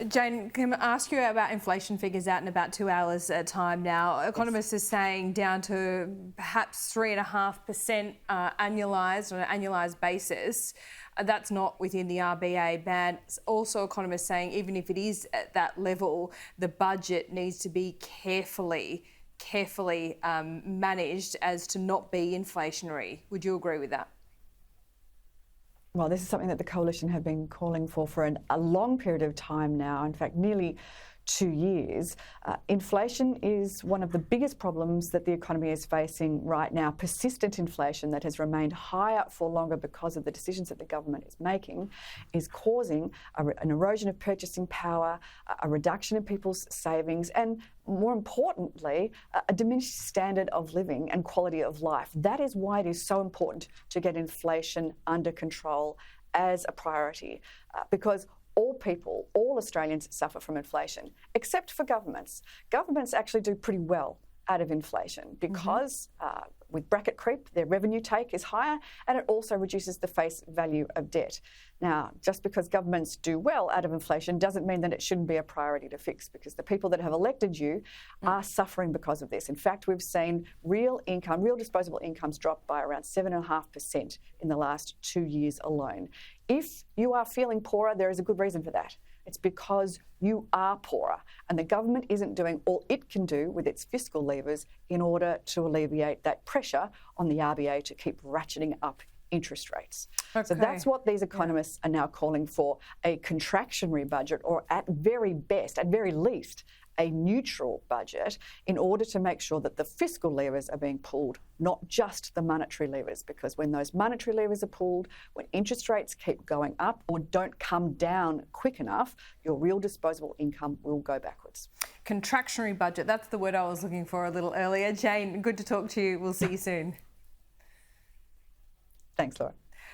Jane, can I ask you about inflation figures out in about 2 hours at a time now? Economists are saying down to perhaps 3.5% annualised on an annualised basis. That's not within the RBA band. Also, economists saying even if it is at that level, the budget needs to be carefully managed as to not be inflationary. Would you agree with that? Well, this is something that the Coalition have been calling for a long period of time now, in fact, nearly 2 years. Inflation is one of the biggest problems that the economy is facing right now. Persistent inflation that has remained higher for longer because of the decisions that the government is making is causing an erosion of purchasing power, a reduction in people's savings, and more importantly, a diminished standard of living and quality of life. That is why it is so important to get inflation under control as a priority, because all people, all Australians suffer from inflation, except for governments. Governments actually do pretty well out of inflation because with bracket creep, their revenue take is higher, and it also reduces the face value of debt. Now, just because governments do well out of inflation doesn't mean that it shouldn't be a priority to fix, because the people that have elected you are suffering because of this. In fact, we've seen real disposable incomes drop by around 7.5% in the last 2 years alone. If you are feeling poorer, there is a good reason for that. It's because you are poorer, and the government isn't doing all it can do with its fiscal levers in order to alleviate that pressure on the RBA to keep ratcheting up interest rates. Okay. So that's what these economists are now calling for, a contractionary budget, or at very least, a neutral budget, in order to make sure that the fiscal levers are being pulled, not just the monetary levers, because when those monetary levers are pulled, when interest rates keep going up or don't come down quick enough, your real disposable income will go backwards. Contractionary budget, that's the word I was looking for a little earlier. Jane, good to talk to you. We'll see you soon. Thanks, Laura.